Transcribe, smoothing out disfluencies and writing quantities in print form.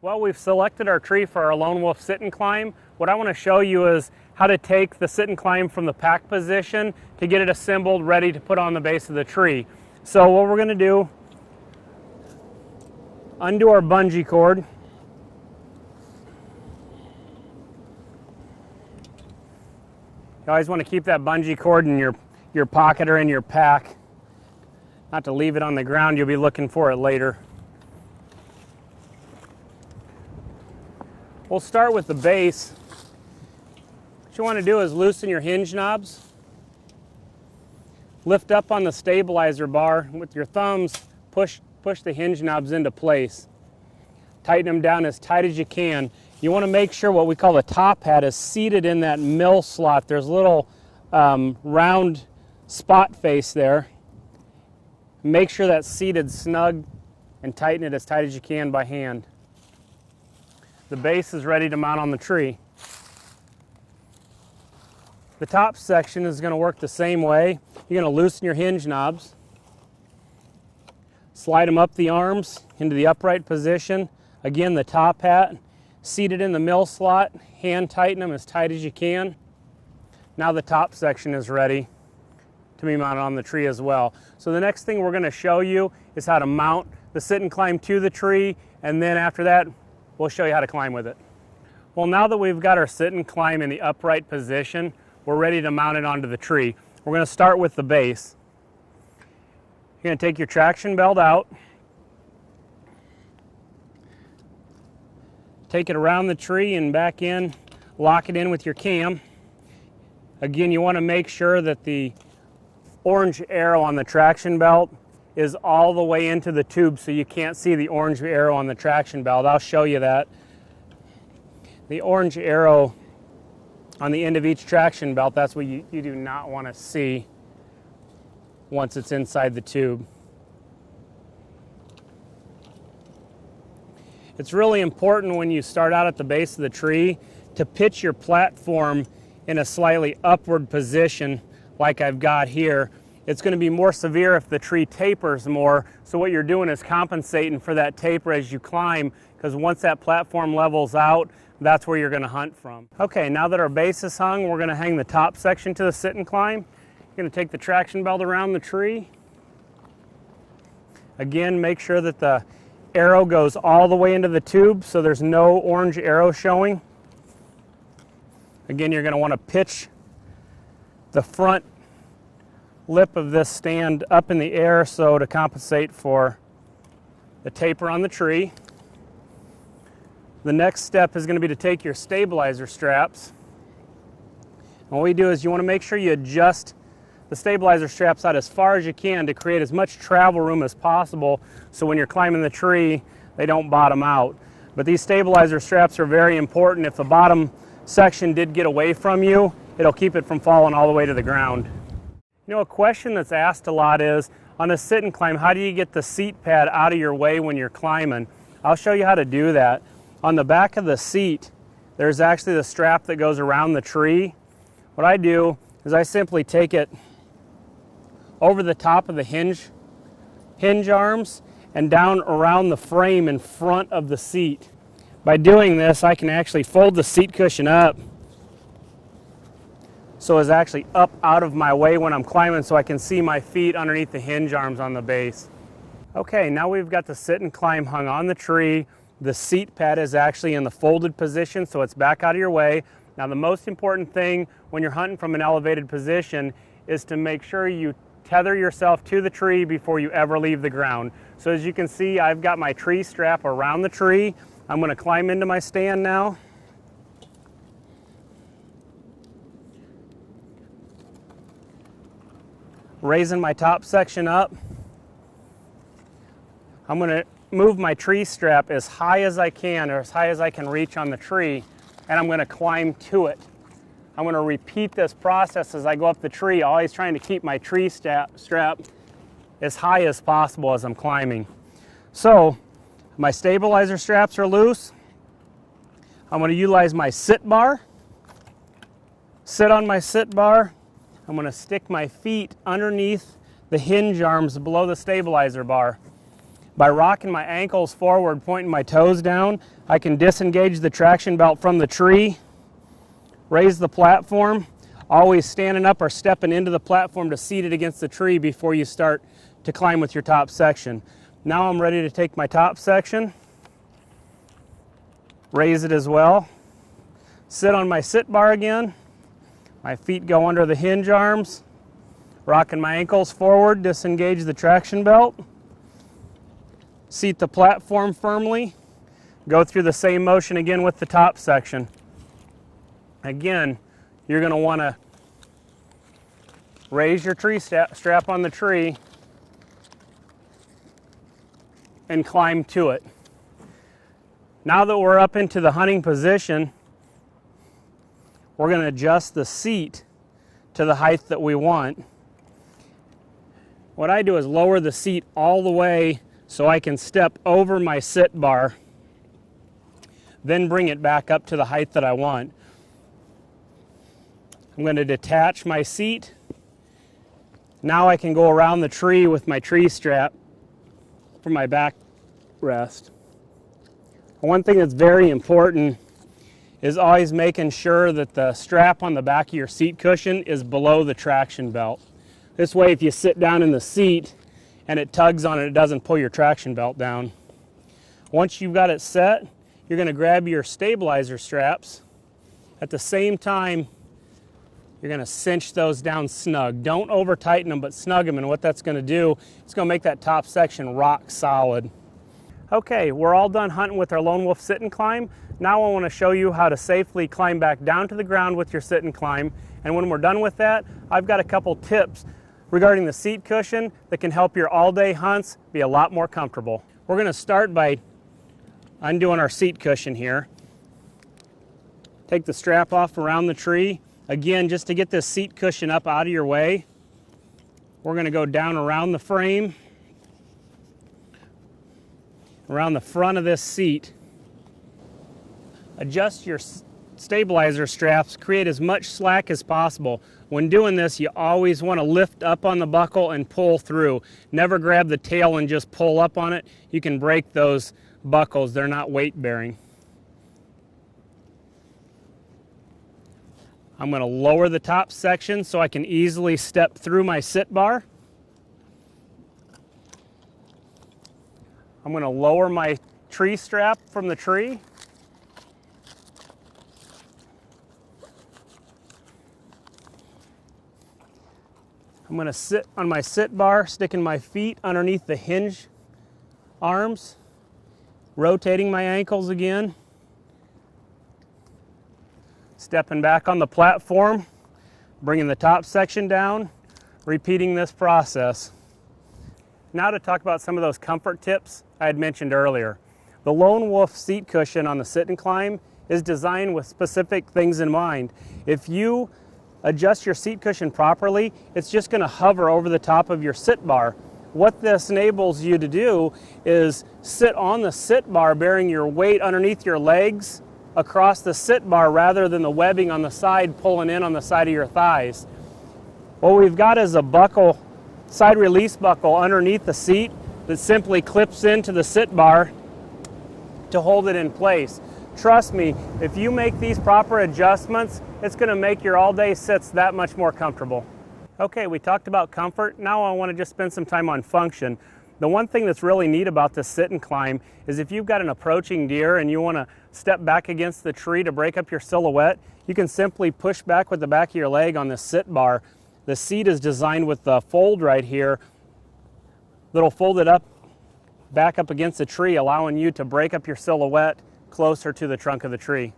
Well, we've selected our tree for our lone wolf sit and climb. What I want to show you is how to take the sit and climb from the pack position to get it assembled, ready to put on the base of the tree. So what we're going to do, undo our bungee cord. You always want to keep that bungee cord in your pocket or in your pack, not to leave it on the ground. You'll be looking for it later. We'll start with the base. What you want to do is loosen your hinge knobs. Lift up on the stabilizer bar with your thumbs. Push the hinge knobs into place. Tighten them down as tight as you can. You want to make sure what we call the top hat is seated in that mill slot. There's a little round spot face there. Make sure that's seated snug and tighten it as tight as you can by hand. The base is ready to mount on the tree. The top section is going to work the same way. You're going to loosen your hinge knobs, slide them up the arms into the upright position. Again, the top hat seated in the mill slot, hand tighten them as tight as you can. Now the top section is ready to be mounted on the tree as well. So the next thing we're going to show you is how to mount the sit and climb to the tree, and then after that we'll show you how to climb with it. Well, now that we've got our sit and climb in the upright position, we're ready to mount it onto the tree. We're going to start with the base. You're going to take your traction belt out, take it around the tree and back in, lock it in with your cam. Again, you want to make sure that the orange arrow on the traction belt is all the way into the tube so you can't see the orange arrow on the traction belt. I'll show you that. The orange arrow on the end of each traction belt, that's what you do not want to see once it's inside the tube. It's really important when you start out at the base of the tree to pitch your platform in a slightly upward position like I've got here. It's going to be more severe if the tree tapers more, so what you're doing is compensating for that taper as you climb, because once that platform levels out, that's where you're going to hunt from. Okay, now that our base is hung, we're going to hang the top section to the sit and climb. You're going to take the traction belt around the tree. Again, make sure that the arrow goes all the way into the tube so there's no orange arrow showing. Again, you're going to want to pitch the front lip of this stand up in the air so to compensate for the taper on the tree. The next step is going to be to take your stabilizer straps. And what we do is you want to make sure you adjust the stabilizer straps out as far as you can to create as much travel room as possible so when you're climbing the tree they don't bottom out. But these stabilizer straps are very important. If the bottom section did get away from you, it'll keep it from falling all the way to the ground. You know, a question that's asked a lot is, on a sit and climb, how do you get the seat pad out of your way when you're climbing? I'll show you how to do that. On the back of the seat, there's actually the strap that goes around the tree. What I do is I simply take it over the top of the hinge arms and down around the frame in front of the seat. By doing this, I can actually fold the seat cushion up so it's actually up out of my way when I'm climbing so I can see my feet underneath the hinge arms on the base. Okay, now we've got the sit and climb hung on the tree. The seat pad is actually in the folded position so it's back out of your way. Now the most important thing when you're hunting from an elevated position is to make sure you tether yourself to the tree before you ever leave the ground. So as you can see, I've got my tree strap around the tree. I'm going to climb into my stand now. Raising my top section up. I'm going to move my tree strap as high as I can, or as high as I can reach on the tree, and I'm going to climb to it. I'm going to repeat this process as I go up the tree, always trying to keep my tree strap as high as possible as I'm climbing. So my stabilizer straps are loose. I'm going to utilize my sit bar. Sit on my sit bar. I'm going to stick my feet underneath the hinge arms below the stabilizer bar. By rocking my ankles forward, pointing my toes down, I can disengage the traction belt from the tree, raise the platform, always standing up or stepping into the platform to seat it against the tree before you start to climb with your top section. Now I'm ready to take my top section, raise it as well, sit on my sit bar again, my feet go under the hinge arms, rocking my ankles forward, disengage the traction belt, seat the platform firmly, go through the same motion again with the top section. Again, you're going to want to raise your tree strap on the tree and climb to it. Now that we're up into the hunting position, we're going to adjust the seat to the height that we want. What I do is lower the seat all the way so I can step over my sit bar, then bring it back up to the height that I want. I'm going to detach my seat. Now I can go around the tree with my tree strap for my backrest. One thing that's very important is always making sure that the strap on the back of your seat cushion is below the traction belt. This way, if you sit down in the seat and it tugs on it, it doesn't pull your traction belt down. Once you've got it set, you're going to grab your stabilizer straps. At the same time, you're going to cinch those down snug. Don't over tighten them, but snug them, and what that's going to do, it's going to make that top section rock solid. Okay, we're all done hunting with our Lone Wolf sit and climb. Now I want to show you how to safely climb back down to the ground with your sit and climb. And when we're done with that, I've got a couple tips regarding the seat cushion that can help your all-day hunts be a lot more comfortable. We're going to start by undoing our seat cushion here. Take the strap off around the tree. Again, just to get this seat cushion up out of your way, we're going to go down around the frame, around the front of this seat. Adjust your stabilizer straps, create as much slack as possible. When doing this, you always want to lift up on the buckle and pull through. Never grab the tail and just pull up on it. You can break those buckles. They're not weight bearing. I'm going to lower the top section so I can easily step through my sit bar. I'm going to lower my tree strap from the tree. I'm going to sit on my sit bar, sticking my feet underneath the hinge arms, rotating my ankles again, stepping back on the platform, bringing the top section down, repeating this process. Now to talk about some of those comfort tips I had mentioned earlier. The Lone Wolf seat cushion on the sit and climb is designed with specific things in mind. If you adjust your seat cushion properly, it's just going to hover over the top of your sit bar. What this enables you to do is sit on the sit bar bearing your weight underneath your legs across the sit bar rather than the webbing on the side pulling in on the side of your thighs. What we've got is a buckle, side release buckle underneath the seat that simply clips into the sit bar to hold it in place. Trust me, if you make these proper adjustments, it's going to make your all-day sits that much more comfortable. Okay, we talked about comfort. Now I want to just spend some time on function. The one thing that's really neat about this sit and climb is if you've got an approaching deer and you want to step back against the tree to break up your silhouette, you can simply push back with the back of your leg on this sit bar. The seat is designed with the fold right here that'll fold it up, back up against the tree, allowing you to break up your silhouette closer to the trunk of the tree.